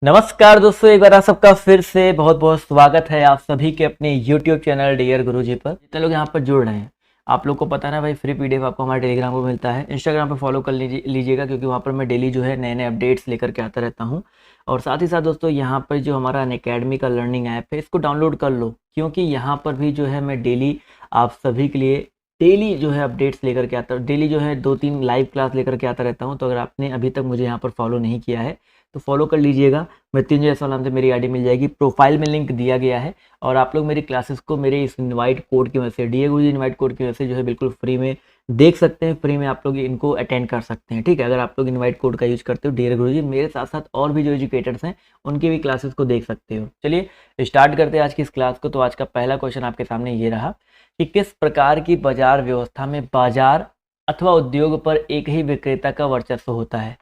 नमस्कार दोस्तों, एक बार आप सबका फिर से बहुत बहुत स्वागत है आप सभी के अपने YouTube चैनल डियर गुरुजी पर। जितने लोग यहाँ पर जुड़ रहे हैं, आप लोग को पता ना भाई, फ्री पीडीएफ आपको हमारे टेलीग्राम पर मिलता है। इंस्टाग्राम पर फॉलो कर लीजिएगा क्योंकि वहाँ पर मैं डेली जो है नए नए अपडेट्स लेकर के आता रहता हूँ। और साथ ही साथ दोस्तों, यहाँ पर जो हमारा अनअकैडमी का लर्निंग ऐप है, इसको डाउनलोड कर लो, क्योंकि यहाँ पर भी जो है मैं डेली आप सभी के लिए डेली जो है अपडेट्स लेकर के आता हूँ। डेली जो है 2-3 लाइव क्लास लेकर के आता रहता हूँ। तो अगर आपने अभी तक मुझे यहाँ पर फॉलो नहीं किया है तो फॉलो कर लीजिएगा। मृत्युंजय ऐसा नाम से मेरी आईडी मिल जाएगी, प्रोफाइल में लिंक दिया गया है। और आप लोग मेरी क्लासेस को मेरे इस इनवाइट कोड की वजह से, डीए गुरुजी इनवाइट कोड की वजह से जो है बिल्कुल फ्री में देख सकते हैं, फ्री में आप लोग इनको अटेंड कर सकते हैं। ठीक है, अगर आप लोग इनवाइट कोड का यूज करते हो डियर गुरुजी, मेरे साथ साथ और भी जो एजुकेटर्स हैं उनकी भी क्लासेस को देख सकते हो। चलिए स्टार्ट करते हैं आज की इस क्लास को। तो आज का पहला क्वेश्चन आपके सामने ये रहा कि किस प्रकार की बाजार व्यवस्था में बाजार अथवा उद्योग पर एक ही विक्रेता का वर्चस्व होता है।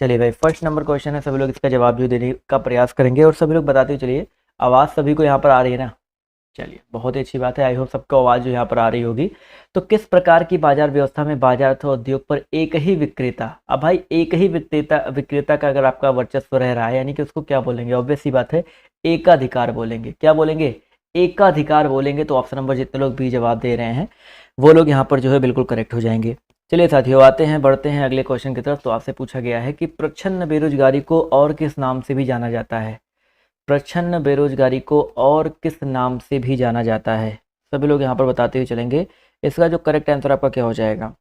चलिए भाई, फर्स्ट नंबर क्वेश्चन है, सभी लोग इसका जवाब जो देने का प्रयास करेंगे और सभी लोग बताते हुए चलिए। आवाज़ सभी को यहाँ पर आ रही है ना? चलिए, बहुत ही अच्छी बात है। आई होप सबको आवाज़ जो यहाँ पर आ रही होगी। तो किस प्रकार की बाजार व्यवस्था में बाजार अथवा उद्योग पर एक ही विक्रेता, अब भाई एक ही विक्रेता विक्रेता का अगर आपका वर्चस्व रह रहा है, यानी कि उसको क्या बोलेंगे? ऑब्वियस सी बात है, एकाधिकार बोलेंगे। क्या बोलेंगे? एकाधिकार बोलेंगे। तो ऑप्शन नंबर जितने लोग भी जवाब दे रहे हैं वो लोग यहाँ पर जो है बिल्कुल करेक्ट हो जाएंगे। चलिए साथियों, आते हैं, बढ़ते हैं अगले क्वेश्चन की तरफ। तो आपसे पूछा गया है कि प्रच्छन्न बेरोजगारी को और किस नाम से भी जाना जाता है? प्रच्छन्न बेरोजगारी को और किस नाम से भी जाना जाता है? सभी लोग यहाँ पर बताते हुए चलेंगे। इसका जो करेक्ट आंसर आपका क्या हो जाएगा?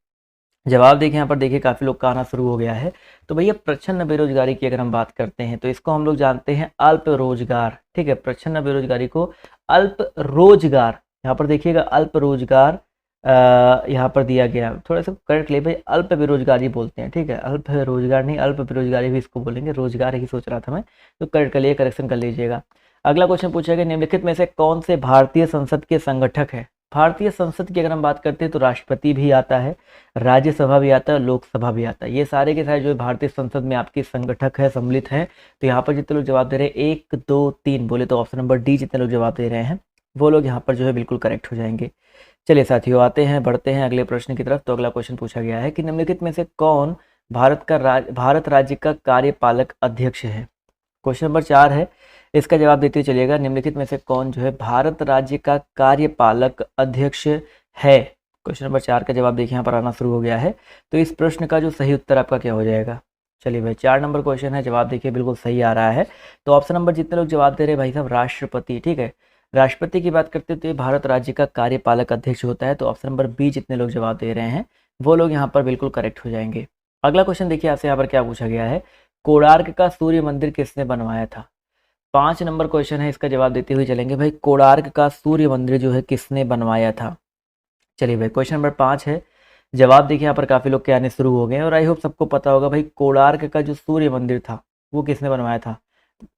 जवाब देखिए, यहाँ पर देखिए काफ़ी लोग का आना शुरू हो गया है। तो भैया प्रच्छन्न बेरोजगारी की अगर हम बात करते हैं तो इसको हम लोग जानते हैं अल्प रोजगार। ठीक है, प्रच्छन्न बेरोजगारी को अल्प रोजगार, यहाँ पर देखिएगा अल्प रोजगार यहाँ पर दिया गया। थोड़ा सा करेक्ट ले भाई, अल्प बेरोजगारी बोलते हैं। ठीक है, अल्प रोजगार नहीं, अल्प बेरोजगारी भी इसको बोलेंगे, रोजगार ही सोच रहा था मैं। तो करेक्ट कर लिए, करेक्शन कर लीजिएगा। अगला क्वेश्चन पूछा गया, निम्नलिखित में से कौन से भारतीय संसद के संगठक है? भारतीय संसद की अगर हम बात करते हैं तो राष्ट्रपति भी आता है, राज्यसभा भी आता है, लोकसभा भी आता है। ये सारे के सारे जो भारतीय संसद में आपके संगठक है, सम्मिलित हैं। तो यहाँ पर जितने लोग जवाब दे रहे हैं 1 2 3 बोले तो ऑप्शन नंबर डी जितने लोग जवाब दे रहे हैं वो लोग यहाँ पर जो है बिल्कुल करेक्ट हो जाएंगे। चलिए साथियों, आते हैं, बढ़ते हैं अगले प्रश्न की तरफ। तो अगला क्वेश्चन पूछा गया है कि निम्नलिखित में से कौन भारत राज्य का कार्यपालक अध्यक्ष है? क्वेश्चन नंबर 4 है, इसका जवाब देते हुए चलिएगा। निम्नलिखित में से कौन जो है भारत राज्य का कार्यपालक अध्यक्ष है? क्वेश्चन नंबर 4 का जवाब देखिए यहाँ पर आना शुरू हो गया है। तो इस प्रश्न का जो सही उत्तर आपका क्या हो जाएगा? चलिए भाई, 4 नंबर क्वेश्चन है, जवाब देखिए बिल्कुल सही आ रहा है। तो ऑप्शन नंबर जितने लोग जवाब दे रहे हैं भाई साहब, राष्ट्रपति। ठीक है, राष्ट्रपति की बात करते हैं तो ये भारत राज्य का कार्यपालक अध्यक्ष होता है। तो ऑप्शन नंबर बी जितने लोग जवाब दे रहे हैं वो लोग यहाँ पर बिल्कुल करेक्ट हो जाएंगे। अगला क्वेश्चन देखिए आपसे यहाँ पर क्या पूछा गया है, कोणार्क का सूर्य मंदिर किसने बनवाया था? 5 नंबर क्वेश्चन है, इसका जवाब देते हुए चलेंगे भाई, कोणार्क का सूर्य मंदिर जो है किसने बनवाया था? चलिए भाई, क्वेश्चन नंबर 5 है, जवाब देखिए यहाँ पर काफ़ी लोग के आने शुरू हो गए हैं और आई होप सबको पता होगा भाई, कोणार्क का जो सूर्य मंदिर था वो किसने बनवाया था?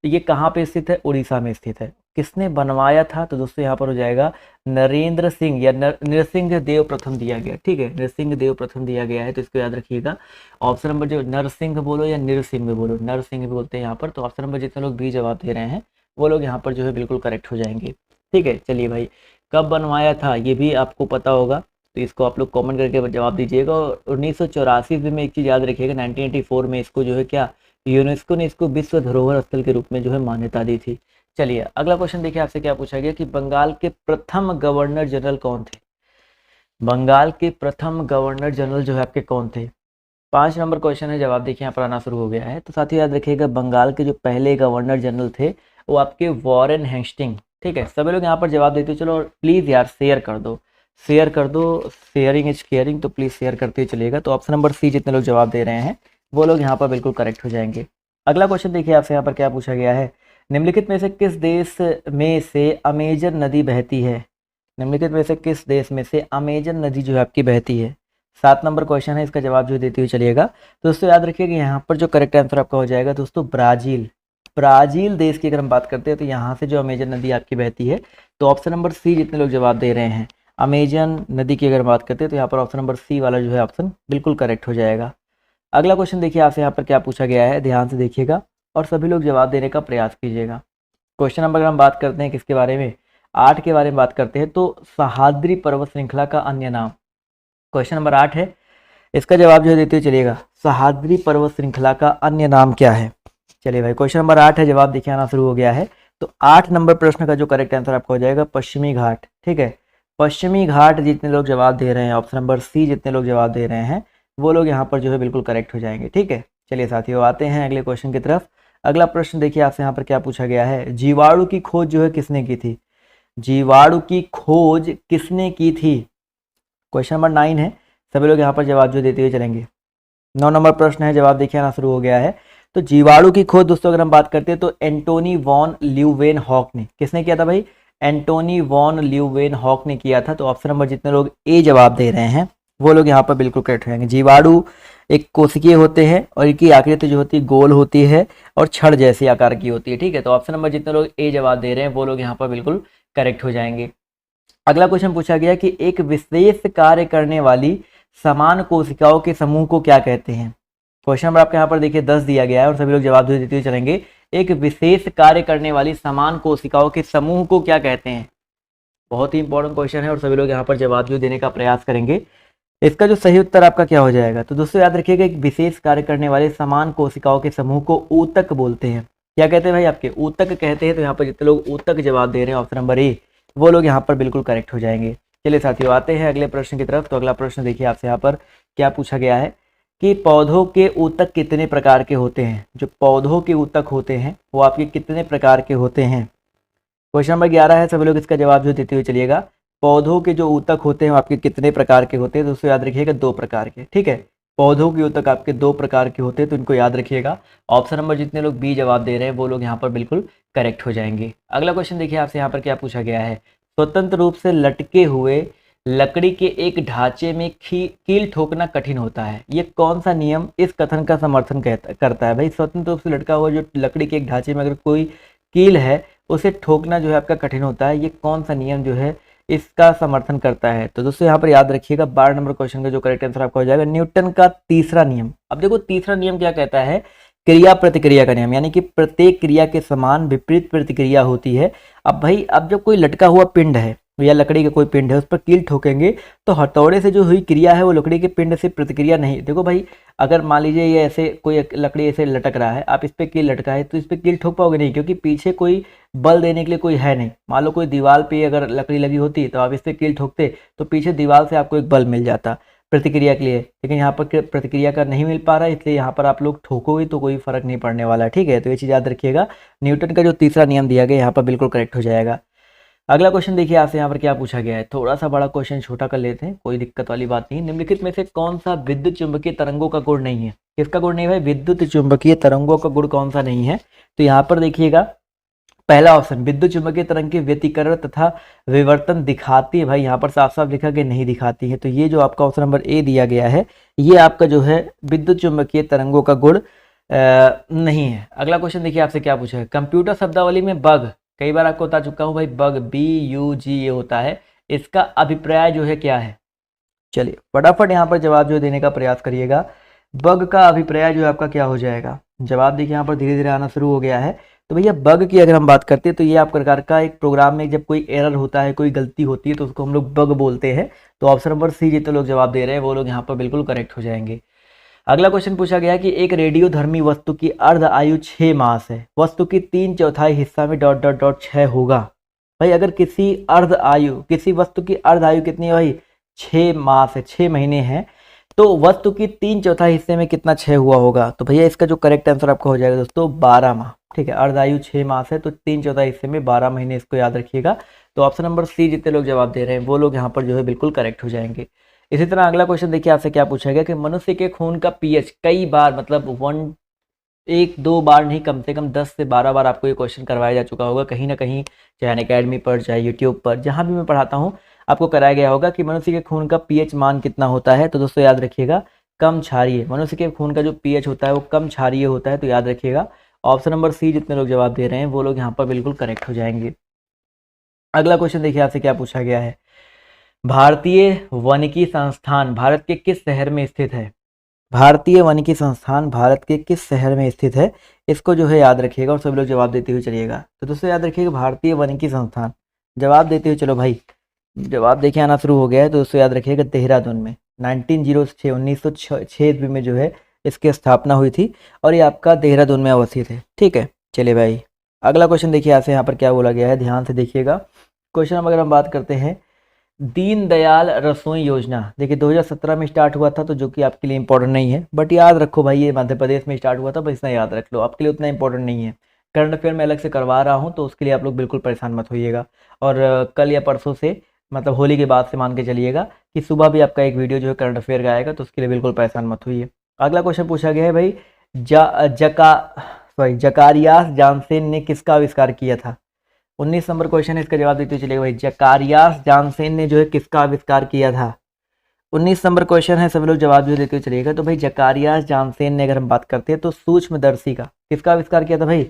ये कहाँ पे स्थित है? उड़ीसा में स्थित है। किसने बनवाया था? तो दोस्तों यहाँ पर हो जाएगा नरेंद्र सिंह या नरसिंह देव प्रथम दिया गया। ठीक है, नरसिंह देव प्रथम दिया गया है, तो इसको याद रखिएगा। ऑप्शन नंबर जो नरसिंह बोलो या नरसिंह बोलो, नरसिंह बोलते हैं यहाँ पर। तो ऑप्शन नंबर जितने लोग भी जवाब दे रहे हैं वो लोग यहाँ पर जो है बिल्कुल करेक्ट हो जाएंगे। ठीक है, चलिए भाई, कब बनवाया था ये भी आपको पता होगा, तो इसको आप लोग कॉमेंट करके जवाब दीजिएगा। और 1984 में एक चीज़ याद रखिएगा, 1984 में इसको जो है क्या, यूनेस्को ने इसको विश्व धरोहर स्थल के रूप में जो है मान्यता दी थी। चलिए अगला क्वेश्चन देखिए, आपसे क्या पूछा गया कि बंगाल के प्रथम गवर्नर जनरल कौन थे? बंगाल के प्रथम गवर्नर जनरल जो है आपके कौन थे? 5 नंबर क्वेश्चन है, जवाब देखिए यहाँ पर आना शुरू हो गया है। तो साथियों याद रखिएगा, बंगाल के जो पहले गवर्नर जनरल थे वो आपके वॉरेन हेस्टिंग। ठीक है, सभी लोग यहाँ पर जवाब देते चलो, और प्लीज़ यार शेयर कर दो, शेयर कर दो, शेयरिंग इज केयरिंग, तो प्लीज़ शेयर करते ही चलिएगा। तो ऑप्शन नंबर सी जितने लोग जवाब दे रहे हैं वो लोग यहाँ पर बिल्कुल करेक्ट हो जाएंगे। अगला क्वेश्चन देखिए आपसे यहाँ पर क्या पूछा गया है, निम्नलिखित में से किस देश में से अमेजन नदी बहती है? निम्नलिखित में से किस देश में से अमेजन नदी जो है आपकी बहती है? 7 नंबर क्वेश्चन है, इसका जवाब जो देते हुए चलिएगा। दोस्तों याद रखिएगा, यहाँ पर जो करेक्ट आंसर आपका हो जाएगा दोस्तों ब्राज़ील। ब्राज़ील देश की अगर हम बात करते हैं तो यहाँ से जो अमेजन नदी आपकी बहती है। तो ऑप्शन नंबर सी जितने लोग जवाब दे रहे हैं, अमेजन नदी की अगर बात करते हैं तो यहाँ पर ऑप्शन नंबर सी वाला जो है ऑप्शन बिल्कुल करेक्ट हो जाएगा। अगला क्वेश्चन देखिए आपसे यहाँ पर क्या पूछा गया है, ध्यान से देखिएगा और सभी लोग जवाब देने का प्रयास कीजिएगा। क्वेश्चन नंबर अगर हम बात करते हैं किसके बारे में, 8 के बारे में बात करते हैं। तो सह्याद्री पर्वत श्रृंखला का अन्य नाम, क्वेश्चन नंबर 8 है, इसका जवाब जो है देते हुए चलिएगा, सह्याद्री पर्वत श्रृंखला का अन्य नाम क्या है? चलिए भाई, क्वेश्चन नंबर 8 है, जवाब देखिए आना शुरू हो गया है। तो 8 नंबर प्रश्न का जो करेक्ट आंसर आपका हो जाएगा पश्चिमी घाट। ठीक है, पश्चिमी घाट जितने लोग जवाब दे रहे हैं, ऑप्शन नंबर सी जितने लोग जवाब दे रहे हैं, वो लोग यहाँ पर जो है बिल्कुल करेक्ट हो जाएंगे। ठीक है, चलिए साथियों आते हैं अगले क्वेश्चन की तरफ। अगला प्रश्न देखिए आपसे यहाँ पर क्या पूछा गया है, जीवाणु की खोज जो है किसने की थी? जीवाणु की खोज किसने की थी? क्वेश्चन नंबर 9 है, सभी लोग यहाँ पर जवाब जो देते हुए चलेंगे। 9 नंबर प्रश्न है, जवाब देखिए आना शुरू हो गया है। तो जीवाणु की खोज दोस्तों अगर हम बात करते हैं तो एंटोनी वॉन ल्यूवेनहॉक ने, किसने किया था भाई? एंटोनी वॉन ल्यूवेनहॉक ने किया था। तो ऑप्शन नंबर जितने लोग ए जवाब दे रहे हैं वो लोग यहाँ पर बिल्कुल करेक्ट रहेंगे। जीवाणु एक कोशिकीय होते हैं और इनकी आकृति जो होती है गोल होती है और छड़ जैसी आकार की होती है। ठीक है, तो ऑप्शन नंबर जितने लोग ए जवाब दे रहे हैं वो लोग यहाँ पर बिल्कुल करेक्ट हो जाएंगे। अगला क्वेश्चन पूछा गया कि एक विशेष कार्य करने वाली समान कोशिकाओं के समूह को क्या कहते हैं? क्वेश्चन नंबर आपके यहाँ पर देखिए 10 दिया गया है और सभी लोग जवाब देते हुए चलेंगे। एक विशेष कार्य करने वाली समान कोशिकाओं के समूह को क्या कहते हैं? बहुत ही इंपॉर्टेंट क्वेश्चन है और सभी लोग यहाँ पर जवाब जो देने का प्रयास करेंगे। इसका जो सही उत्तर आपका क्या हो जाएगा? तो दोस्तों याद रखिएगा, एक विशेष कार्य करने वाले समान कोशिकाओं के समूह को ऊतक बोलते हैं। क्या कहते हैं भाई? आपके ऊतक कहते हैं। तो यहाँ पर जितने लोग ऊतक जवाब दे रहे हैं ऑप्शन नंबर ए, वो लोग यहाँ पर बिल्कुल करेक्ट हो जाएंगे। चलिए साथियों आते हैं अगले प्रश्न की तरफ। तो अगला प्रश्न देखिए आपसे यहाँ पर क्या पूछा गया है कि पौधों के ऊतक कितने प्रकार के होते हैं? जो पौधों के ऊतक होते हैं वो आपके कितने प्रकार के होते हैं? क्वेश्चन नंबर 11 है, सभी लोग इसका जवाब जो देते हुए चलिएगा। पौधों के जो ऊतक होते हैं वो आपके कितने प्रकार के होते हैं? दोस्तों याद रखिएगा 2 प्रकार के। ठीक है, पौधों के ऊतक आपके 2 प्रकार के होते हैं, तो इनको याद रखिएगा। ऑप्शन नंबर जितने लोग बी जवाब दे रहे हैं वो लोग यहाँ पर बिल्कुल करेक्ट हो जाएंगे। अगला क्वेश्चन देखिए आपसे यहाँ पर क्या पूछा गया है, स्वतंत्र रूप से लटके हुए लकड़ी के एक ढांचे में कील ठोकना कठिन होता है। ये कौन सा नियम इस कथन का समर्थन करता है? भाई स्वतंत्र रूप से लटका हुआ जो लकड़ी के एक ढांचे में अगर कोई कील है उसे ठोकना जो है आपका कठिन होता है, ये कौन सा नियम जो है इसका समर्थन करता है? तो दोस्तों यहाँ पर याद रखिएगा 12 नंबर क्वेश्चन का जो करेक्ट आंसर आपका हो जाएगा न्यूटन का तीसरा नियम। अब देखो तीसरा नियम क्या कहता है, क्रिया प्रतिक्रिया का नियम, यानी कि प्रत्येक क्रिया के समान विपरीत प्रतिक्रिया होती है। अब भाई अब जब कोई लटका हुआ पिंड है या लकड़ी का कोई पिंड है उस पर कील ठोकेंगे तो हथौड़े से जो हुई क्रिया है वो लकड़ी के पिंड से प्रतिक्रिया नहीं। देखो भाई अगर मान लीजिए ये ऐसे कोई लकड़ी ऐसे लटक रहा है, आप इस पे कील लटका है तो इस पे कील ठोक पाओगे नहीं, क्योंकि पीछे कोई बल देने के लिए कोई है नहीं। मान लो कोई दीवार पे अगर लकड़ी लगी होती तो आप इस पे कील ठोकते तो पीछे दीवार से आपको एक बल मिल जाता प्रतिक्रिया के लिए, लेकिन यहाँ पर प्रतिक्रिया का नहीं मिल पा रहा है, इसलिए यहाँ पर आप लोग ठोकोगे तो कोई फर्क नहीं पड़ने वाला। ठीक है, तो ये चीज़ याद रखिएगा, न्यूटन का जो तीसरा नियम दिया गया यहाँ पर बिल्कुल करेक्ट हो जाएगा। अगला क्वेश्चन देखिए आपसे यहाँ पर क्या पूछा गया है, थोड़ा सा बड़ा क्वेश्चन छोटा कर लेते हैं, कोई दिक्कत वाली बात नहीं। निम्नलिखित में से कौन सा विद्युत चुंबकीय तरंगों का गुण नहीं है? किसका गुण नहीं है भाई? विद्युत चुंबकीय तरंगों का गुण कौन सा नहीं है? तो यहाँ पर देखिएगा पहला ऑप्शन, विद्युत चुंबकीय तरंग के व्यतिकरण तथा विवर्तन दिखाती है। भाई यहाँ पर साफ साफ लिखा कि नहीं दिखाती है, तो ये जो आपका ऑप्शन नंबर ए दिया गया है ये आपका जो है विद्युत चुंबकीय तरंगों का गुण नहीं है। अगला क्वेश्चन देखिए आपसे क्या पूछा है, कंप्यूटर शब्दावली में बग, कई बार आपको बता चुका हूँ भाई, बग BUG ये होता है, इसका अभिप्राय जो है क्या है? चलिए फटाफट यहाँ पर जवाब जो देने का प्रयास करिएगा। बग का अभिप्राय जो है आपका क्या हो जाएगा? जवाब देखिए यहाँ पर धीरे धीरे आना शुरू हो गया है। तो भैया बग की अगर हम बात करते हैं तो ये आप प्रकार का एक प्रोग्राम में जब कोई एरर होता है, कोई गलती होती है तो उसको हम लोग बग बोलते हैं। तो ऑप्शन नंबर सी जितने लोग जवाब दे रहे हैं वो लोग यहाँ पर बिल्कुल करेक्ट हो जाएंगे। अगला क्वेश्चन पूछा गया कि एक रेडियोधर्मी वस्तु की अर्ध आयु 6 मास है, वस्तु की 3/4 हिस्सा में ... 6 होगा। भाई अगर किसी वस्तु की अर्ध आयु कितनी है भाई? 6 मास है, 6 महीने हैं, तो वस्तु की 3/4 हिस्से में कितना 6 हुआ होगा? तो भैया इसका जो करेक्ट आंसर आपका हो जाएगा दोस्तों 12 माह। ठीक है, अर्ध आयु 6 मास है तो 3/4 हिस्से में 12 महीने, इसको याद रखिएगा। तो ऑप्शन नंबर सी जितने लोग जवाब दे रहे हैं वो लोग यहाँ पर जो है बिल्कुल करेक्ट हो जाएंगे। इसी तरह अगला क्वेश्चन देखिए आपसे क्या पूछा गया कि मनुष्य के खून का pH कई बार, मतलब 1-2 बार नहीं, कम से कम 10 से 12 बार आपको ये क्वेश्चन करवाया जा चुका होगा कहीं ना कहीं, चाहे अनअकैडमी पर, चाहे यूट्यूब पर, जहाँ भी मैं पढ़ाता हूँ आपको कराया गया होगा कि मनुष्य के खून का pH मान कितना होता है। तो दोस्तों याद रखिएगा कम क्षारीय, मनुष्य के खून का जो pH होता है वो कम क्षारीय होता है, तो याद रखिएगा ऑप्शन नंबर सी जितने लोग जवाब दे रहे हैं वो लोग यहाँ पर बिल्कुल करेक्ट हो जाएंगे। अगला क्वेश्चन देखिए आपसे क्या पूछा गया है, भारतीय वानिकी संस्थान भारत के किस शहर में स्थित है? भारतीय वानिकी संस्थान भारत के किस शहर में स्थित है? इसको जो है याद रखिएगा और सभी लोग जवाब देते हुए चलिएगा। तो दोस्तों याद रखिएगा भारतीय वानिकी संस्थान, जवाब देते हुए चलो भाई, जवाब देखिए आना शुरू हो गया है। तो दोस्तों याद रखिएगा देहरादून में 1906 में जो है इसकी स्थापना हुई थी और ये आपका देहरादून में अवस्थित है। ठीक है, चलिए भाई अगला क्वेश्चन देखिए आपसे यहाँ पर क्या बोला गया है, ध्यान से देखिएगा। क्वेश्चन अगर हम बात करते हैं दीनदयाल रसोई योजना, देखिए 2017 में स्टार्ट हुआ था, तो जो कि आपके लिए इंपॉर्टेंट नहीं है, बट याद रखो भाई ये मध्य प्रदेश में स्टार्ट हुआ था, बस इतना याद रख लो, आपके लिए उतना इंपॉर्टेंट नहीं है। करंट अफेयर में अलग से करवा रहा हूँ, तो उसके लिए आप लोग बिल्कुल परेशान मत होइएगा। और कल या परसों से, मतलब होली के बाद से मान के चलिएगा कि सुबह भी आपका एक वीडियो जो है करंट अफेयर का आएगा, तो उसके लिए बिल्कुल परेशान मत होइए। अगला क्वेश्चन पूछा गया है भाई, जकारियास जानसेन ने किसका आविष्कार किया था? 19 नंबर क्वेश्चन है, इसका जवाब देते चलिएगा भाई, जकारियास जानसेन ने जो है किसका आविष्कार किया था? 19 नंबर क्वेश्चन है, सभी लोग जवाब जो देते हुए चलिएगा। तो भाई जकारियास जानसेन ने अगर हम बात करते हैं तो सूक्ष्मदर्शी का किसका आविष्कार किया था भाई?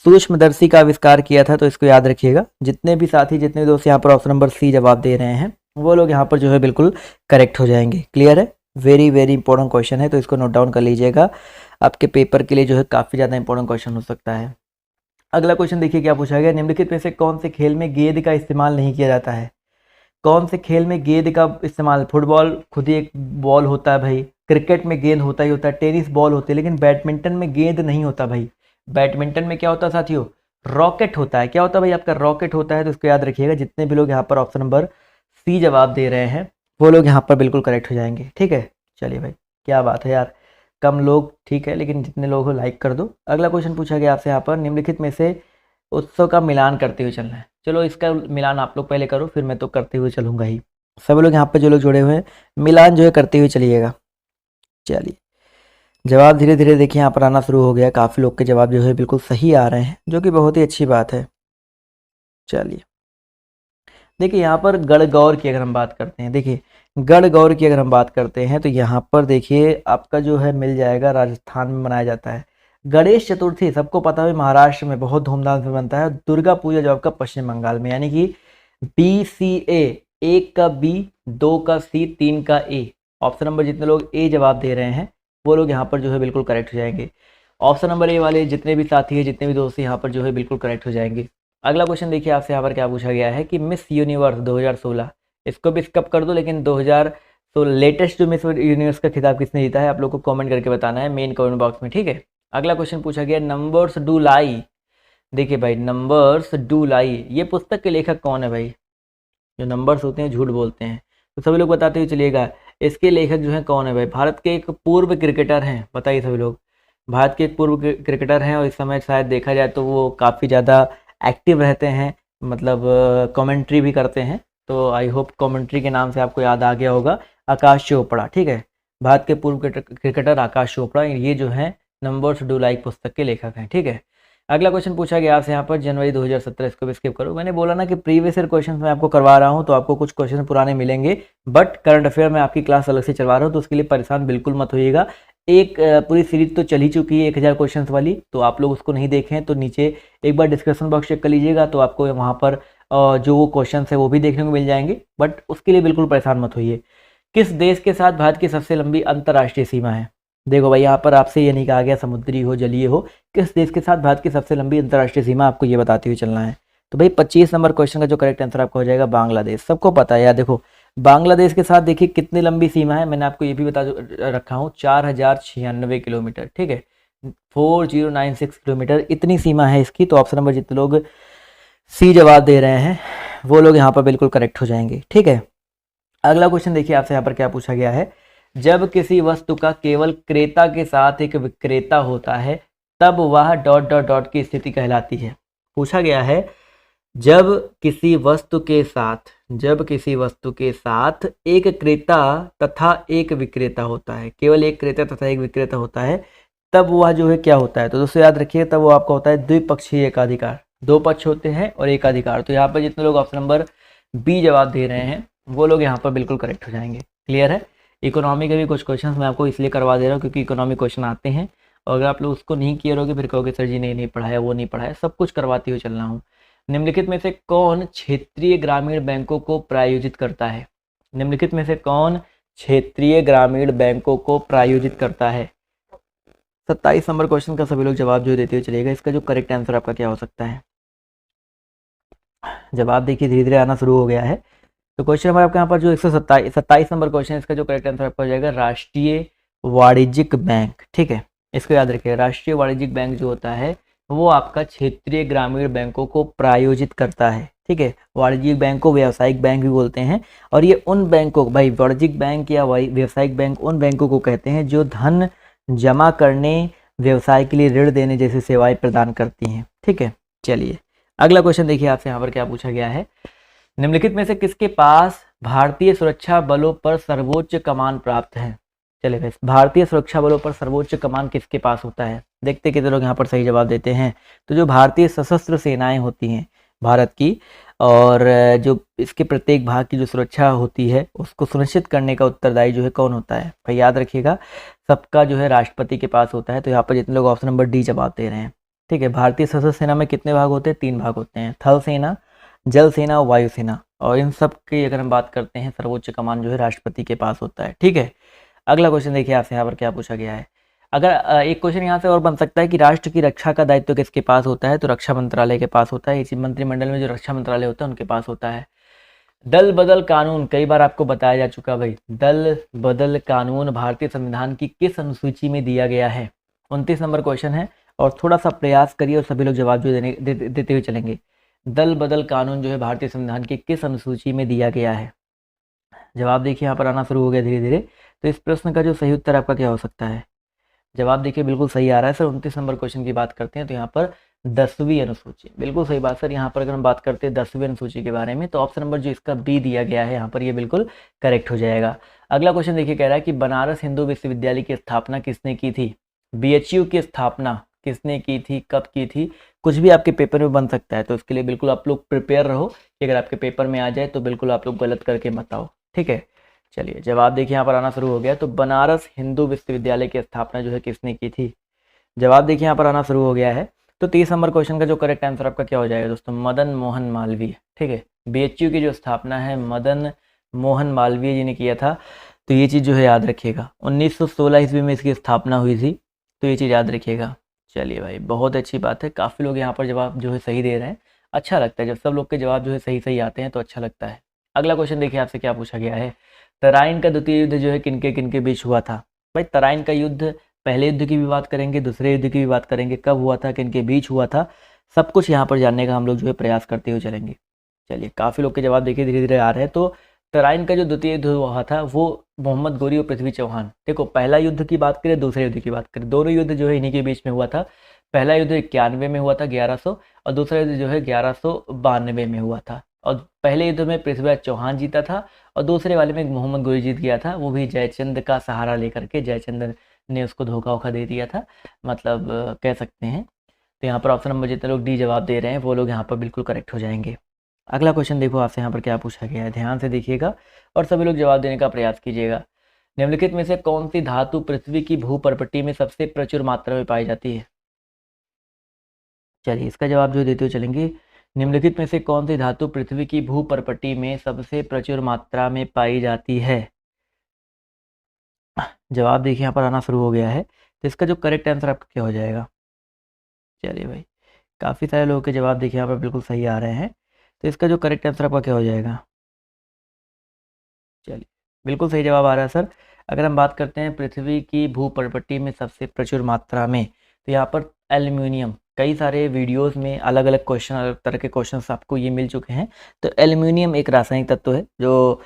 सूक्ष्मदर्शी का आविष्कार किया था, तो इसको याद रखिएगा। जितने भी साथी, जितने दोस्त यहाँ पर ऑप्शन नंबर सी जवाब दे रहे हैं, वो लोग यहाँ पर जो है बिल्कुल करेक्ट हो जाएंगे। क्लियर है? वेरी वेरी इंपॉर्टेंट क्वेश्चन है, तो इसको नोट डाउन कर लीजिएगा, आपके पेपर के लिए जो है काफ़ी ज़्यादा इंपॉर्टेंट क्वेश्चन हो सकता है। अगला क्वेश्चन देखिए क्या पूछा गया, निम्नलिखित में से कौन से खेल में गेंद का इस्तेमाल नहीं किया जाता है? कौन से खेल में गेंद का इस्तेमाल, फुटबॉल खुद ही एक बॉल होता है भाई, क्रिकेट में गेंद होता ही होता है, टेनिस बॉल होती है, लेकिन बैडमिंटन में गेंद नहीं होता भाई। बैडमिंटन में क्या होता है साथियों? रॉकेट होता है। क्या होता है भाई? आपका रॉकेट होता है, तो इसको याद रखिएगा। जितने भी लोग यहाँ पर ऑप्शन नंबर सी जवाब दे रहे हैं, वो लोग यहाँ पर बिल्कुल करेक्ट हो जाएंगे। ठीक है, चलिए भाई क्या बात है यार, कम लोग ठीक है, लेकिन जितने लोग हो लाइक कर दो। अगला क्वेश्चन पूछा गया आपसे यहाँ पर, निम्नलिखित में से उत्सव का मिलान करते हुए चलना है। चलो इसका मिलान आप लोग पहले करो, फिर मैं तो करते हुए चलूंगा ही। सब लोग यहाँ पे जो लोग जुड़े हुए हैं, मिलान जो है करते हुए चलिएगा। चलिए जवाब धीरे धीरे देखिए यहाँ पर आना शुरू हो गया, काफ़ी लोग के जवाब जो है बिल्कुल सही आ रहे हैं, जो कि बहुत ही अच्छी बात है। चलिए देखिए यहाँ पर गणगौर की अगर हम बात करते हैं, देखिए गणगौर की अगर हम बात करते हैं, तो यहाँ पर देखिए आपका जो है मिल जाएगा, राजस्थान में मनाया जाता है। गणेश चतुर्थी सबको पता है महाराष्ट्र में बहुत धूमधाम से बनता है। दुर्गा पूजा जो आपका पश्चिम बंगाल में, यानी कि BCA, 1 का B, 2 का C, 3 का A। ऑप्शन नंबर जितने लोग ए जवाब दे रहे हैं, वो लोग यहाँ पर जो है बिल्कुल करेक्ट हो जाएंगे। ऑप्शन नंबर ए वाले जितने भी साथी हैं, जितने भी दोस्त यहाँ पर जो है बिल्कुल करेक्ट हो जाएंगे। अगला क्वेश्चन देखिए आपसे यहाँ पर क्या पूछा गया है कि मिस यूनिवर्स 2016, इसको भी स्किप कर दो, लेकिन 2016 लेटेस्ट जो मिस यूनिवर्स का खिताब किसने जीता है, आप लोग को कमेंट करके बताना है मेन कमेंट बॉक्स में। ठीक है, अगला क्वेश्चन पूछा गया, नंबर्स डू लाई। देखिए भाई नंबर्स डू लाई, ये पुस्तक के लेखक कौन है भाई? जो नंबर्स होते हैं झूठ बोलते हैं, तो सभी लोग बताते हुए चलिएगा, इसके लेखक जो है कौन है भाई? भारत के एक पूर्व क्रिकेटर हैं, बताइए सभी लोग। भारत के एक पूर्व क्रिकेटर हैं, और इस समय शायद देखा जाए तो वो काफ़ी ज़्यादा एक्टिव रहते हैं, मतलब कमेंट्री भी करते हैं। तो आई होप कमेंट्री के नाम से आपको याद आ गया होगा, आकाश चोपड़ा। ठीक है, भारत के पूर्व क्रिकेटर आकाश चोपड़ा, ये जो है नंबर्स डू लाइक पुस्तक के लेखक हैं। ठीक है, अगला क्वेश्चन पूछा गया आपसे यहाँ पर जनवरी 2017, इसको भी स्किप करो। मैंने बोला ना कि प्रीवियस ईयर क्वेश्चन मैं आपको करवा रहा हूँ, तो आपको कुछ क्वेश्चन पुराने मिलेंगे, बट करंट अफेयर में आपकी क्लास अलग से चलवा रहा हूँ, तो उसके लिए परेशान बिल्कुल मत होइएगा। एक पूरी सीरीज तो चल ही चुकी है 1000 क्वेश्चन वाली, तो आप लोग उसको नहीं देखें तो नीचे एक बार डिस्क्रिप्शन बॉक्स चेक कर लीजिएगा, तो आपको वहाँ पर जो वो क्वेश्चन है वो भी देखने को मिल जाएंगे, बट उसके लिए बिल्कुल परेशान मत होइए। किस देश के साथ भारत की सबसे लंबी अंतर्राष्ट्रीय सीमा है? देखो भाई यहाँ पर आपसे ये नहीं कहा गया समुद्री हो जलीय हो, किस देश के साथ भारत की सबसे लंबी अंतर्राष्ट्रीय सीमा, आपको ये बताते हुए चलना है। तो भाई 25 नंबर क्वेश्चन का जो करेक्ट आंसर आपको हो जाएगा बांग्लादेश। सबको पता है यार, देखो बांग्लादेश के साथ देखिए कितनी लंबी सीमा है, मैंने आपको ये भी बता रखा हूँ, 4096 किलोमीटर। ठीक है, 4096 किलोमीटर इतनी सीमा है इसकी। तो ऑप्शन नंबर जितने लोग सी जवाब दे रहे हैं, वो लोग यहाँ पर बिल्कुल करेक्ट हो जाएंगे। ठीक है, अगला क्वेश्चन देखिए आपसे यहाँ पर क्या पूछा गया है, जब किसी वस्तु का केवल क्रेता के साथ एक विक्रेता होता है, तब वह डॉट डॉट डॉट की स्थिति कहलाती है। पूछा गया है, जब किसी वस्तु के साथ एक क्रेता तथा एक विक्रेता होता है, केवल एक क्रेता तथा एक विक्रेता होता है, तब वह जो है क्या होता है? तो दोस्तों याद रखिए, तब वो आपका होता है द्विपक्षीय एकाधिकार। दो पक्ष होते हैं और एकाधिकार। तो यहाँ पर जितने लोग ऑप्शन नंबर बी जवाब दे रहे हैं, वो लोग यहाँ पर बिल्कुल करेक्ट हो जाएंगे। क्लियर है? इकोनॉमी के भी कुछ क्वेश्चंस मैं आपको इसलिए करवा दे रहा हूँ क्योंकि इकोनॉमी क्वेश्चन आते हैं, और अगर आप लोग उसको नहीं किए रहोगे फिर कहोगे सर जी नहीं पढ़ाया, वो नहीं पढ़ाया। सब कुछ करवाते हुए चलना हूँ। निम्नलिखित में से कौन क्षेत्रीय ग्रामीण बैंकों को प्रायोजित करता है? निम्नलिखित में से कौन क्षेत्रीय ग्रामीण बैंकों को प्रायोजित करता है? 27 नंबर क्वेश्चन का सभी लोग जवाब जो देते हुए चलेगा, इसका जो करेक्ट आंसर आपका क्या हो सकता है? जवाब देखिए धीरे धीरे आना शुरू हो गया है। तो क्वेश्चन नंबर आपके यहाँ पर जो 127 नंबर क्वेश्चन है, इसका जो करेक्ट आंसर आपका हो जाएगा राष्ट्रीय वाणिज्यिक बैंक, ठीक है, इसको याद रखिए। राष्ट्रीय वाणिज्यिक बैंक जो होता है वो आपका क्षेत्रीय ग्रामीण बैंकों को प्रायोजित करता है, ठीक है। वाणिज्यिक बैंक को व्यावसायिक बैंक भी बोलते हैं, और ये उन बैंकों, भाई वाणिज्यिक बैंक या व्यावसायिक बैंक उन बैंकों को कहते हैं जो धन जमा करने, व्यवसाय के लिए ऋण देने जैसी सेवाएं प्रदान करती हैं, ठीक है। चलिए अगला क्वेश्चन देखिए आपसे यहाँ पर क्या पूछा गया है। निम्नलिखित में से किसके पास भारतीय सुरक्षा बलों पर सर्वोच्च कमान प्राप्त है। चलिए भाई, भारतीय सुरक्षा बलों पर सर्वोच्च कमान किसके पास होता है, देखते कितने लोग यहाँ पर सही जवाब देते हैं। तो जो भारतीय सशस्त्र सेनाएं होती हैं भारत की, और जो इसके प्रत्येक भाग की जो सुरक्षा होती है उसको सुनिश्चित करने का उत्तरदायी जो है कौन होता है, भाई याद रखिएगा, सबका जो है राष्ट्रपति के पास होता है। तो यहाँ पर जितने लोग ऑप्शन नंबर डी जवाब दे रहे हैं, ठीक है। भारतीय सशस्त्र सेना में कितने भाग होते हैं, 3 भाग होते हैं, थल सेना, जल सेना और वायु सेना, और इन सब की अगर हम बात करते हैं सर्वोच्च कमान जो है राष्ट्रपति के पास होता है, ठीक है। अगला क्वेश्चन देखिए आपसे यहाँ पर क्या पूछा गया है। अगर एक क्वेश्चन यहाँ से और बन सकता है कि राष्ट्र की रक्षा का दायित्व किसके पास होता है, तो रक्षा मंत्रालय के पास होता है। इसी मंत्रिमंडल में जो रक्षा मंत्रालय होता है उनके पास होता है। दल बदल कानून कई बार आपको बताया जा चुका भाई, दल बदल कानून भारतीय संविधान की किस अनुसूची में दिया गया है। 29 नंबर क्वेश्चन है, और थोड़ा सा प्रयास करिए और सभी लोग जवाब जो देते हुए चलेंगे। दल बदल कानून जो है भारतीय संविधान की किस अनुसूची में दिया गया है। जवाब देखिए यहाँ पर आना शुरू हो गया धीरे धीरे। तो इस प्रश्न का जो सही उत्तर आपका क्या हो सकता है, जवाब देखिए बिल्कुल सही आ रहा है सर। 29 नंबर क्वेश्चन की बात करते हैं तो यहाँ पर 10वीं अनुसूची, बिल्कुल सही बात सर। यहाँ पर अगर हम बात करते हैं 10वीं अनुसूची के बारे में, तो ऑप्शन नंबर जो इसका बी दिया गया है यहाँ पर, ये बिल्कुल करेक्ट हो जाएगा। अगला क्वेश्चन देखिए, कह रहा है कि बनारस हिंदू विश्वविद्यालय की स्थापना किसने की थी। BHU की स्थापना किसने की थी, कब की थी, कुछ भी आपके पेपर में बन सकता है। तो इसके लिए बिल्कुल आप लोग प्रिपेयर रहो कि अगर आपके पेपर में आ जाए तो बिल्कुल आप लोग गलत करके मत आओ, ठीक है। चलिए जवाब देखिए यहाँ पर आना शुरू हो गया। तो बनारस हिंदू विश्वविद्यालय की स्थापना जो है किसने की थी, जवाब देखिए यहाँ पर आना शुरू हो गया है। तो 30 नंबर क्वेश्चन का जो करेक्ट आंसर आपका क्या हो जाएगा दोस्तों, मदन मोहन मालवीय, ठीक है। BHU की जो स्थापना है मदन मोहन मालवीय जी ने किया था। तो ये चीज़ जो है याद रखिएगा, 1916 ईस्वी में इसकी स्थापना हुई थी, तो ये चीज़ याद रखिएगा। चलिए भाई बहुत अच्छी बात है, काफ़ी लोग यहाँ पर जवाब जो है सही दे रहे हैं, अच्छा लगता है जब सब लोग के जवाब जो है सही सही आते हैं तो अच्छा लगता है। अगला क्वेश्चन देखिए आपसे क्या पूछा गया है। तराइन का द्वितीय युद्ध जो है किनके किनके बीच हुआ था। भाई तराइन का युद्ध, पहले युद्ध की भी बात करेंगे, दूसरे युद्ध की भी बात करेंगे, कब हुआ था, किनके बीच हुआ था, सब कुछ यहाँ पर जानने का हम लोग जो है प्रयास करते हुए चलेंगे। चलिए काफ़ी लोग के जवाब देखिए धीरे धीरे आ रहे हैं। तो तराइन का जो द्वितीय युद्ध हुआ था वो मोहम्मद गोरी और पृथ्वी चौहान, देखो पहला युद्ध की बात करें, दूसरे युद्ध की बात करें, दोनों युद्ध जो है इन्हीं के बीच में हुआ था। पहला युद्ध 91 में हुआ था 1100, और दूसरा युद्ध जो है 1192 में हुआ था। और पहले युद्ध में पृथ्वीराज चौहान जीता था, और दूसरे वाले में मोहम्मद गोरी जीत गया था, वो भी जयचंद का सहारा लेकर के। जयचंद ने उसको धोखा वोखा दे दिया था, मतलब कह सकते हैं। तो यहाँ पर ऑप्शन नंबर जितने लोग डी जवाब दे रहे हैं वो लोग यहाँ पर बिल्कुल करेक्ट हो जाएंगे। अगला क्वेश्चन देखो आपसे यहाँ पर क्या पूछा गया है, ध्यान से देखिएगा और सभी लोग जवाब देने का प्रयास कीजिएगा। निम्नलिखित में से कौन सी धातु पृथ्वी की भूपर्पटी में सबसे प्रचुर मात्रा में पाई जाती है। चलिए इसका जवाब जो देते हुए चलेंगे, निम्नलिखित में से कौन सी धातु पृथ्वी की भूपर्पटी में सबसे प्रचुर मात्रा में पाई जाती है। जवाब देखिए यहाँ पर आना शुरू हो गया है। तो इसका जो करेक्ट आंसर आपका क्या हो जाएगा। चलिए भाई काफ़ी सारे लोगों के जवाब देखिए यहाँ पर बिल्कुल सही आ रहे हैं। तो इसका जो करेक्ट आंसर आपका क्या हो जाएगा। चलिए बिल्कुल सही जवाब आ रहा है सर। अगर हम बात करते हैं पृथ्वी की भूपर्पटी में सबसे प्रचुर मात्रा में, तो यहाँ पर एल्यूमिनियम, कई सारे वीडियोस में अलग अलग क्वेश्चन, अलग तरह के क्वेश्चंस आपको ये मिल चुके हैं। तो एल्यूमिनियम एक रासायनिक तत्व है जो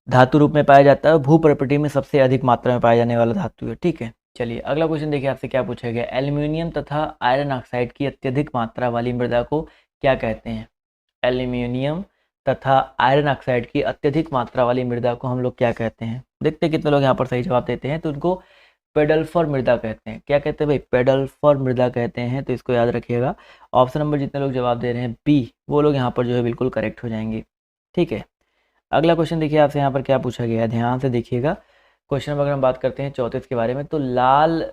धातु रूप में पाया जाता है, भूपर्पटी में सबसे अधिक मात्रा में पाया जाने वाला धातु है, ठीक है। चलिए अगला क्वेश्चन देखिए आपसे क्या पूछा गया। एल्यूमिनियम तथा आयरन ऑक्साइड की अत्यधिक मात्रा वाली मृदा को क्या कहते हैं। एल्यूमिनियम तथा आयरन ऑक्साइड की अत्यधिक मात्रा वाली मृदा को हम लोग क्या कहते हैं। देखते हैं कितने लोग यहाँ पर सही जवाब देते हैं। तो उनको पेडल्फर मृदा कहते हैं। क्या कहते हैं भाई, पेडल्फर मृदा कहते हैं। तो इसको याद रखिएगा। ऑप्शन नंबर जितने लोग जवाब दे रहे हैं बी, वो लोग यहाँ पर जो है बिल्कुल करेक्ट हो जाएंगे, ठीक है। अगला क्वेश्चन देखिए आपसे यहाँ पर क्या पूछा गया है, ध्यान से देखिएगा। क्वेश्चन नंबर अगर हम बात करते हैं 34 के बारे में, तो लाल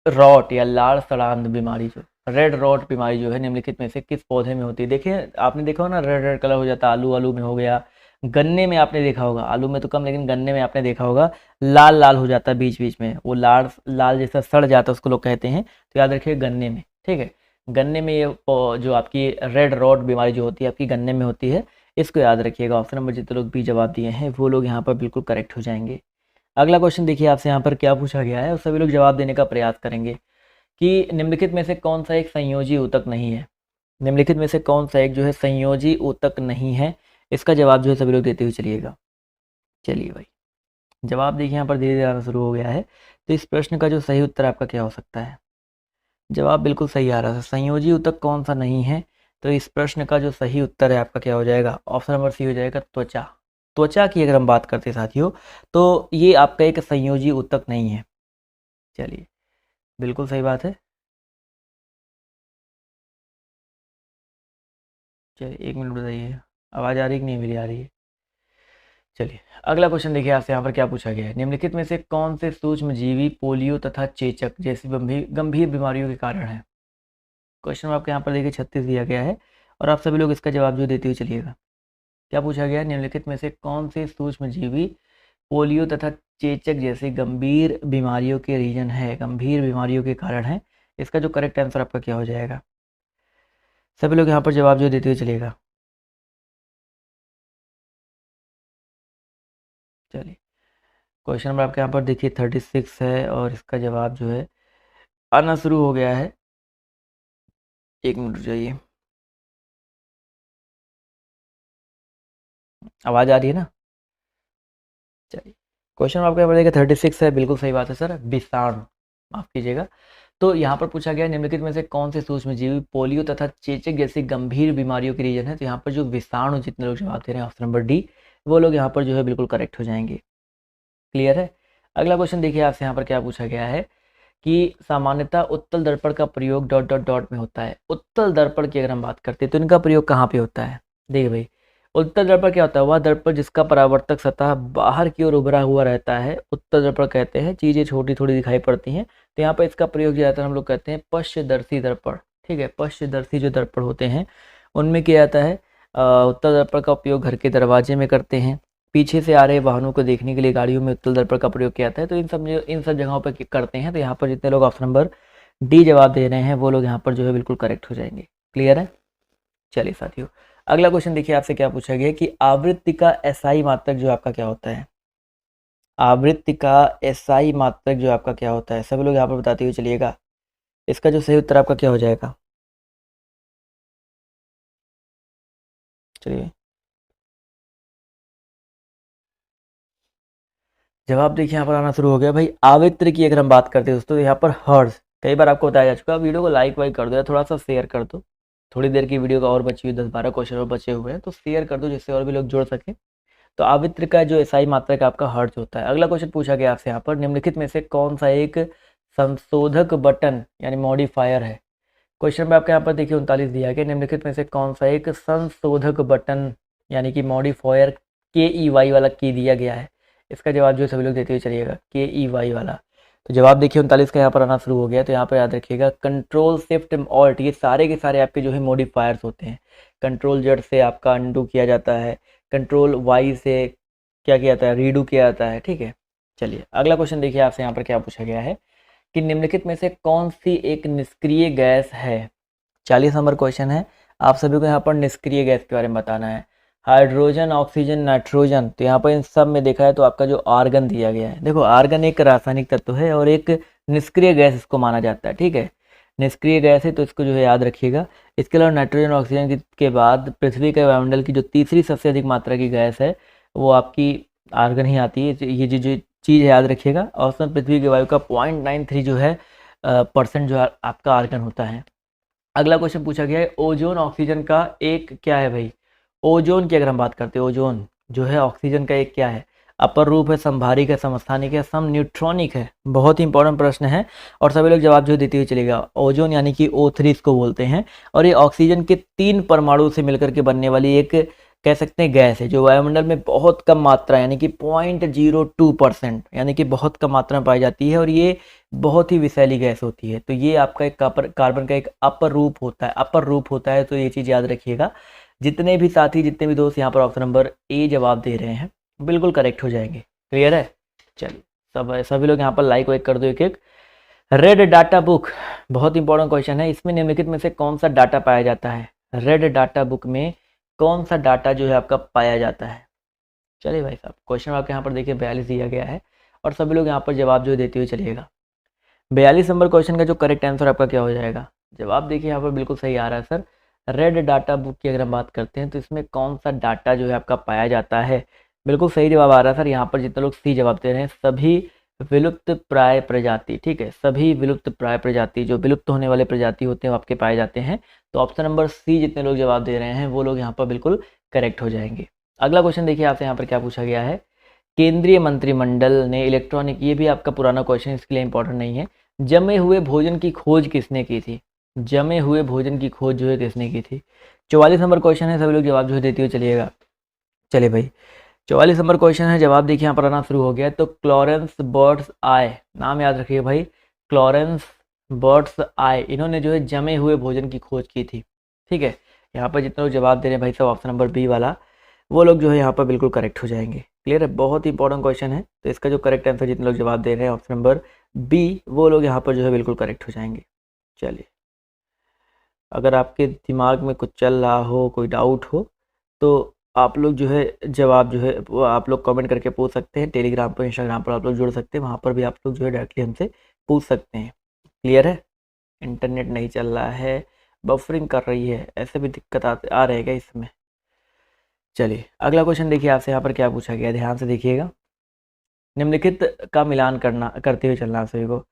रॉट या लाल सड़ांध बीमारी, जो रेड रॉट बीमारी जो है निम्नलिखित में से किस पौधे में होती है। देखिए आपने देखा हो ना, रेड रेड कलर हो जाता है, आलू में हो गया, गन्ने में आपने देखा होगा, आलू में तो कम लेकिन गन्ने में आपने देखा होगा लाल लाल हो जाता है बीच बीच में, वो लाल लाल जैसा सड़ जाता है, उसको लोग कहते हैं। तो याद रखिए गन्ने में, ठीक है। गन्ने में ये जो आपकी रेड रॉट बीमारी जो होती है आपकी गन्ने में होती है, इसको याद रखिएगा। ऑप्शन नंबर जितने लोग बी जवाब दिए हैं वो लोग यहाँ पर बिल्कुल करेक्ट हो जाएंगे। अगला क्वेश्चन देखिए आपसे यहाँ पर क्या पूछा गया है और सभी लोग जवाब देने का प्रयास करेंगे कि निम्नलिखित में से कौन सा एक संयोजी ऊतक नहीं है। निम्नलिखित में से कौन सा एक जो है संयोजी ऊतक नहीं है, इसका जवाब जो है सभी लोग देते हुए चलिएगा। चलिए भाई, जवाब देखिए यहाँ पर धीरे धीरे आना शुरू हो गया है। तो इस प्रश्न का जो सही उत्तर आपका क्या हो सकता है? जवाब बिल्कुल सही आ रहा है। संयोजी ऊतक कौन सा नहीं है? तो इस प्रश्न का जो सही उत्तर है आपका क्या हो जाएगा? ऑप्शन नंबर सी हो जाएगा त्वचा। त्वचा की अगर हम बात करते हैं साथियों, तो ये आपका एक संयोजी ऊतक नहीं है। चलिए, बिल्कुल सही बात है। चलिए 1 मिनट बताइए, आवाज़ आ रही है कि नहीं मेरी आ रही है? चलिए, अगला क्वेश्चन देखिए आपसे यहाँ पर क्या पूछा गया है। निम्नलिखित में से कौन से सूक्ष्मजीवी पोलियो तथा चेचक जैसी गंभीर गंभीर बीमारियों के कारण है? क्वेश्चन आपके यहाँ पर देखिए 36 दिया गया है और आप सभी लोग इसका जवाब जो देते हुए चलिएगा। क्या पूछा गया है? निम्नलिखित में से कौन से सूक्ष्मजीवी पोलियो तथा चेचक जैसी गंभीर बीमारियों के रीजन है, गंभीर बीमारियों के कारण है? इसका जो करेक्ट आंसर आपका क्या हो जाएगा? सभी लोग यहाँ पर जवाब जो देते हुए चलिएगा। चलिए, क्वेश्चन नंबर आपके यहाँ पर देखिए 36 है और इसका जवाब जो है आना शुरू हो गया है। 1 मिनट जाइए, आवाज़ आ रही है ना? चलिए, क्वेश्चन आपके यहाँ पर देखिए 36 है, बिल्कुल सही बात है सर, विषाणु, माफ़ कीजिएगा। तो यहाँ पर पूछा गया निम्नलिखित में से कौन से सूक्ष्मजीवी पोलियो तथा चेचक जैसी गंभीर बीमारियों के रीजन है? तो यहाँ पर जो विषाणु, जितने लोग जवाब दे रहे हैं ऑप्शन नंबर डी, वो लोग यहाँ पर जो है बिल्कुल करेक्ट हो जाएंगे। क्लियर है? अगला क्वेश्चन देखिए आपसे यहाँ पर क्या पूछा गया है कि सामान्यतः उत्तल दर्पण का प्रयोग डॉट डॉट डॉट में होता है। उत्तल दर्पण की अगर हम बात करते हैं तो इनका प्रयोग कहाँ पे होता है? देखिए भाई, उत्तल दर्पण क्या होता है? वह दर्पण जिसका परावर्तक सतह बाहर की ओर उभरा हुआ रहता है, उत्तल दर्पण कहते हैं। चीज़ें छोटी थोड़ी दिखाई पड़ती हैं, तो यहाँ पर इसका प्रयोग ज़्यादातर हम लोग कहते हैं पश्चदर्शी दर्पण। ठीक है, पश्चदर्शी जो दर्पण होते हैं उनमें किया जाता है। उत्तल दर्पण का उपयोग घर के दरवाजे में करते हैं, पीछे से आ रहे वाहनों को देखने के लिए गाड़ियों में उत्तल दर्पण का प्रयोग किया जाता है। तो इन सब जगहों पर करते हैं। तो यहाँ पर जितने लोग ऑप्शन नंबर डी जवाब दे रहे हैं वो लोग यहाँ पर जो है बिल्कुल करेक्ट हो जाएंगे। क्लियर है? चलिए साथियों, अगला क्वेश्चन देखिए आपसे क्या पूछा गया कि आवृत्ति का एसआई मात्रक जो आपका क्या होता है? आवृत्ति का एसआई मात्रक जो आपका क्या होता है? सभी लोग यहाँ पर बताते हुए चलिएगा। इसका जो सही उत्तर आपका क्या हो जाएगा? चलिए, जवाब देखिए यहाँ पर आना शुरू हो गया भाई। आवृत्ति की अगर हम बात करते हैं दोस्तों, तो यहाँ पर हर्ट्ज, कई बार आपको बताया जा चुका है। वीडियो को लाइक वाइक कर दो या थोड़ा सा शेयर कर दो। थोड़ी देर की वीडियो का और बची हुई 10-12 क्वेश्चन और बचे हुए हैं, तो शेयर कर दो जिससे और भी लोग जुड़ सकें। तो आवृत्ति का जो एसआई मात्रक आपका हर्ट्ज होता है। अगला क्वेश्चन पूछा गया आपसे यहाँ पर, निम्नलिखित में से कौन सा एक संशोधक बटन यानी मॉडिफायर है? क्वेश्चन में आपके यहाँ पर देखिए 39 दिया गया। निम्नलिखित में से कौन सा एक संशोधक बटन यानी कि मॉडिफायर KEY वाला की दिया गया है? इसका जवाब जो सभी लोग देते हुए चलिएगा, KEY वाला। तो जवाब देखिए 39 का यहाँ पर आना शुरू हो गया। तो यहाँ पर याद रखिएगा कंट्रोल शिफ्ट ऑल्ट, ये सारे के सारे आपके जो है मॉडिफायर्स होते हैं। कंट्रोल जेड से आपका अनडू किया जाता है, कंट्रोल वाई से क्या किया जाता है? रीडू किया जाता है। ठीक है, चलिए अगला क्वेश्चन देखिए आपसे यहाँ पर क्या पूछा गया है कि निम्नलिखित में से कौन सी एक निष्क्रिय गैस है? 40 नंबर क्वेश्चन है। आप सभी को यहाँ पर निष्क्रिय गैस के बारे में बताना है। Hydrogen, oxygen, nitrogen. तो यहाँ पर इन सब में देखा है तो आपका जो आर्गन दिया गया है, देखो आर्गन एक रासायनिक तत्व है और एक निष्क्रिय गैस इसको माना जाता है। ठीक है, निष्क्रिय गैस है तो इसको जो है याद रखिएगा। इसके अलावा नाइट्रोजन और ऑक्सीजन के बाद पृथ्वी के वायुमंडल की जो तीसरी सबसे अधिक मात्रा की गैस है वो आपकी आर्गन ही आती है। ये जो चीज़ याद रखिएगा, औसतन पृथ्वी की वायु का 0.93 जो है परसेंट जो है आपका आर्गन होता है। अगला क्वेश्चन पूछा गया है ओजोन ऑक्सीजन का एक क्या है भाई? ओजोन की अगर हम बात करते हैं, ओजोन जो है ऑक्सीजन का एक क्या है? अपर रूप है, समभारिक है, समस्थानिक है, सम न्यूट्रॉनिक है? बहुत ही इंपॉर्टेंट प्रश्न है और सभी लोग जवाब जो देते हुए चलेगा। ओजोन यानी कि O3 इसको बोलते हैं और ये ऑक्सीजन के 3 परमाणु से मिलकर के बनने वाली एक कह सकते हैं गैस है जो वायुमंडल में बहुत कम मात्रा यानी कि 0.02% यानी कि बहुत कम मात्रा में पाई जाती है और ये बहुत ही विषैली गैस होती है। तो ये आपका एक कार्बन का एक अपर रूप होता है। तो ये चीज़ याद रखिएगा। जितने भी साथी, जितने भी दोस्त यहाँ पर ऑप्शन नंबर ए जवाब दे रहे हैं बिल्कुल करेक्ट हो जाएंगे। क्लियर है? चलिए सभी लोग यहाँ पर लाइक वाइक कर दो एक एक। रेड डाटा बुक बहुत इंपॉर्टेंट क्वेश्चन है। इसमें निम्नलिखित में से कौन सा डाटा पाया जाता है? रेड डाटा बुक में कौन सा डाटा जो है आपका पाया जाता है? चलिए भाई साहब, क्वेश्चन आपके यहाँ पर देखिए 42 दिया गया है और सभी लोग यहाँ पर जवाब जो है देते हुए चलिएगा। 42 नंबर क्वेश्चन का जो करेक्ट आंसर आपका क्या हो जाएगा? जवाब देखिए यहाँ पर बिल्कुल सही आ रहा है सर। रेड डाटा बुक की अगर हम बात करते हैं तो इसमें कौन सा डाटा जो है आपका पाया जाता है? बिल्कुल सही जवाब आ रहा है सर। यहाँ पर जितने लोग सी जवाब दे रहे हैं सभी विलुप्त प्राय प्रजाति, ठीक है, सभी विलुप्त प्राय प्रजाति, जो विलुप्त होने वाले प्रजाति होते हैं वो आपके पाए जाते हैं। तो ऑप्शन नंबर सी जितने लोग जवाब दे रहे हैं वो लोग यहाँ पर बिल्कुल करेक्ट हो जाएंगे। अगला क्वेश्चन देखिए आपसे यहाँ पर क्या पूछा गया है। केंद्रीय मंत्रिमंडल ने इलेक्ट्रॉनिक, ये भी आपका पुराना क्वेश्चन, इसके लिए इंपॉर्टेंट नहीं है। जमे हुए भोजन की खोज किसने की थी? जमे हुए भोजन की खोज जो है किसने की थी? 44 नंबर क्वेश्चन है, सभी लोग जवाब जो है देते हुए चलिएगा। चलिए भाई 44 नंबर क्वेश्चन है, जवाब देखिए यहाँ पर आना शुरू हो गया। तो क्लॉरेंस बर्ड्स आय, नाम याद रखिए भाई, क्लॉरेंस बर्ड्स आय, इन्होंने जो है जमे हुए भोजन की खोज की थी। ठीक है, यहाँ पर जितने लोग जवाब दे रहे हैं भाई साहब ऑप्शन नंबर बी वाला, वो लोग जो है यहाँ पर बिल्कुल करेक्ट हो जाएंगे। क्लियर है, बहुत ही इंपॉर्टेंट क्वेश्चन है। तो इसका जो करेक्ट आंसर जितने लोग जवाब दे रहे हैं ऑप्शन नंबर बी, वो लोग यहाँ पर जो है बिल्कुल करेक्ट हो जाएंगे। चलिए, अगर आपके दिमाग में कुछ चल रहा हो, कोई डाउट हो, तो आप लोग जो है जवाब जो है वो आप लोग कमेंट करके पूछ सकते हैं। टेलीग्राम पर, इंस्टाग्राम पर आप लोग जुड़ सकते हैं, वहाँ पर भी आप लोग जो है डायरेक्टली हमसे पूछ सकते हैं। क्लियर है, इंटरनेट नहीं चल रहा है, बफरिंग कर रही है, ऐसे भी दिक्कत आ रहेगा इसमें। चलिए अगला क्वेश्चन देखिए आपसे यहाँ पर क्या पूछा गया, ध्यान से देखिएगा। निम्नलिखित का मिलान करते हुए चलना है सभी को।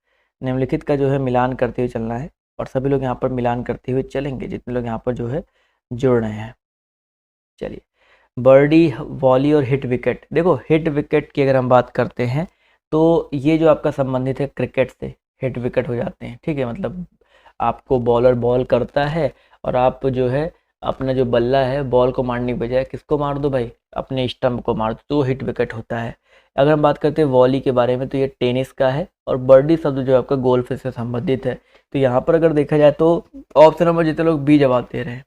निम्नलिखित का जो है मिलान करते हुए चलना है और सभी लोग यहाँ पर मिलान करते हुए चलेंगे जितने लोग यहाँ पर जो है जुड़ रहे हैं। चलिए, बर्डी, वॉली और हिट विकेट। देखो हिट विकेट की अगर हम बात करते हैं तो ये जो आपका संबंधित है क्रिकेट से, हिट विकेट हो जाते हैं। ठीक है, मतलब आपको बॉलर बॉल करता है और आप जो है अपना जो बल्ला है बॉल को मारने के बजाय किसको मार दो भाई, अपने स्टंप को मार दो, तो हिट विकेट होता है। अगर हम बात करते हैं वॉली के बारे में तो ये टेनिस का है और बर्डी शब्द जो है आपका गोल्फ से संबंधित है। तो यहाँ पर अगर देखा जाए तो ऑप्शन नंबर जितने लोग बी जवाब दे रहे हैं,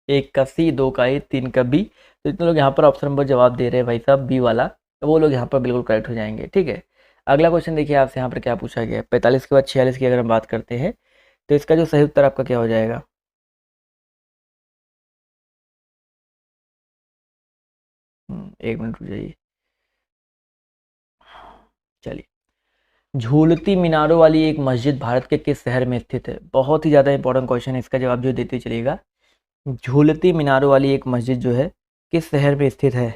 1 का सी, 2 का ए, 3 का बी, तो जितने लोग यहाँ पर ऑप्शन नंबर जवाब दे रहे हैं भाई साहब बी वाला, तो वो लोग यहाँ पर बिल्कुल करेक्ट हो जाएंगे। ठीक है, अगला क्वेश्चन देखिए आपसे यहाँ पर क्या पूछा गया है। 45 के बाद 46 की अगर हम बात करते हैं तो इसका जो सही उत्तर आपका क्या हो जाएगा? एक मिनट रुक जाइए। चलिए, झूलती मीनारों वाली एक मस्जिद भारत के किस शहर में स्थित है? बहुत ही ज़्यादा इंपॉर्टेंट क्वेश्चन है, इसका जवाब जो देते चलिएगा। झूलती मीनारों वाली एक मस्जिद जो है किस शहर में स्थित है?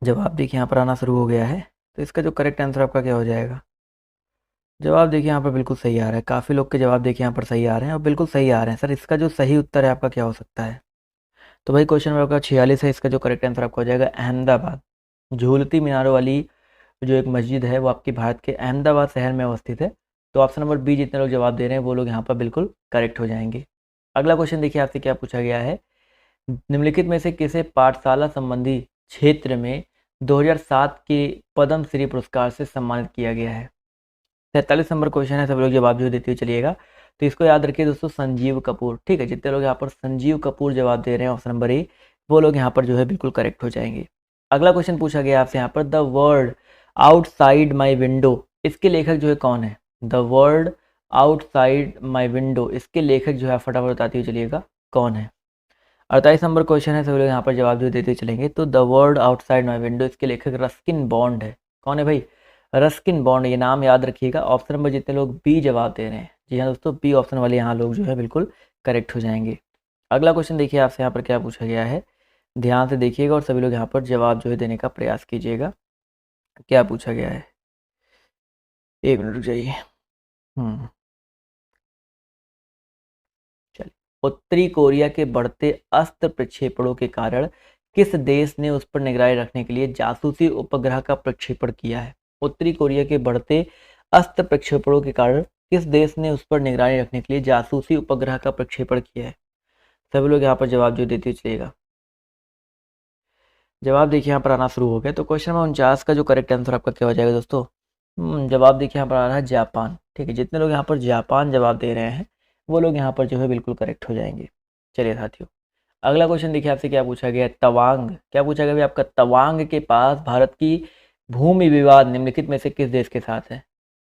जवाब देखिए यहाँ पर आना शुरू हो गया है। तो इसका जो करेक्ट आंसर आपका क्या हो जाएगा? जवाब देखिए यहाँ पर बिल्कुल सही आ रहा है। काफ़ी लोग के जवाब देखिए यहाँ पर सही आ रहे हैं और बिल्कुल सही आ रहे हैं। सर इसका जो सही उत्तर है आपका क्या हो सकता है? तो भाई क्वेश्चन नंबर आपका 46 है, इसका जो करेक्ट आंसर आपका हो जाएगा अहमदाबाद। झूलती मीनारों वाली जो एक मस्जिद है वो आपकी भारत के अहमदाबाद शहर में अवस्थित है। तो ऑप्शन नंबर बी जितने लोग जवाब दे रहे हैं वो लोग यहाँ पर बिल्कुल करेक्ट हो जाएंगे। अगला क्वेश्चन देखिए आपसे क्या पूछा गया है। निम्नलिखित में से किसे पाठशाला संबंधी क्षेत्र में 2007 के पद्म श्री पुरस्कार से सम्मानित किया गया है? 43 नंबर क्वेश्चन है, सब लोग जवाब जो देते हुए चलिएगा। तो इसको याद रखिए दोस्तों, संजीव कपूर। ठीक है, जितने लोग यहाँ पर संजीव कपूर जवाब दे रहे हैं ऑप्शन नंबर ए, वो लोग यहाँ पर जो है बिल्कुल करेक्ट हो जाएंगे। अगला क्वेश्चन पूछा गया आपसे यहाँ पर, the world outside my window, इसके लेखक जो है कौन है? The world outside my window, इसके लेखक जो है फटाफट बताते हुए चलिएगा कौन है? 48 नंबर क्वेश्चन है, सभी लोग यहाँ पर जवाब जो देते चलेंगे। तो the world outside my window, इसके लेखक रस्किन बॉन्ड है। कौन है भाई? रस्किन बॉन्ड, ये नाम याद रखिएगा। ऑप्शन नंबर जितने लोग बी जवाब दे रहे हैं, जी हाँ दोस्तों, बी ऑप्शन वाले यहाँ लोग जो है बिल्कुल करेक्ट हो जाएंगे। अगला क्वेश्चन देखिए आपसे यहाँ पर क्या पूछा गया है, ध्यान से देखिएगा और सभी लोग यहाँ पर जवाब जो है देने का प्रयास कीजिएगा। क्या पूछा गया है, एक मिनट रुक जाइए। चलिए, उत्तरी कोरिया के बढ़ते अस्त्र प्रक्षेपणों के कारण किस देश ने उस पर निगरानी रखने के लिए जासूसी उपग्रह का प्रक्षेपण किया है? उत्तरी कोरिया के बढ़ते अस्त्र प्रक्षेपणों के कारण किस देश ने उस पर निगरानी रखने के लिए जासूसी उपग्रह का प्रक्षेपण किया है? सभी लोग यहाँ पर जवाब जो देते चलेगा। जवाब देखिए यहाँ पर आना शुरू हो गया। तो क्वेश्चन नंबर 49 का जो करेक्ट आंसर आपका क्या हो जाएगा दोस्तों? जवाब देखिए यहाँ पर आ रहा है जापान। ठीक है, जितने लोग यहाँ पर जापान जवाब दे रहे हैं वो लोग यहाँ पर जो है बिल्कुल करेक्ट हो जाएंगे। चलिए साथियों, अगला क्वेश्चन देखिए आपसे क्या पूछा गया है, तवांग। क्या पूछा गया भाई आपका? तवांग के पास भारत की भूमि विवाद निम्नलिखित में से किस देश के साथ है?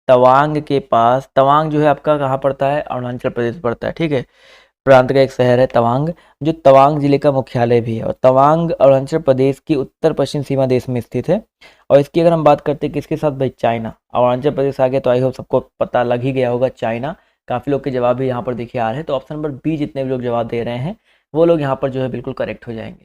तवांग के पास, तवांग जो है आपका कहाँ पड़ता है? अरुणाचल प्रदेश पड़ता है। ठीक है, प्रांत का एक शहर है तवांग, जो तवांग जिले का मुख्यालय भी है। और तवांग अरुणाचल प्रदेश की उत्तर पश्चिम सीमा देश में स्थित है। और इसकी अगर हम बात करते हैं किसके साथ भाई, चाइना। अरुणाचल प्रदेश आ गया तो आई होप सबको पता लग ही गया होगा, चाइना। काफ़ी लोग के जवाब भी यहाँ पर देखिए आ रहे हैं, तो ऑप्शन नंबर बी जितने भी लोग जवाब दे रहे हैं वो लोग यहाँ पर जो है बिल्कुल करेक्ट हो जाएंगे।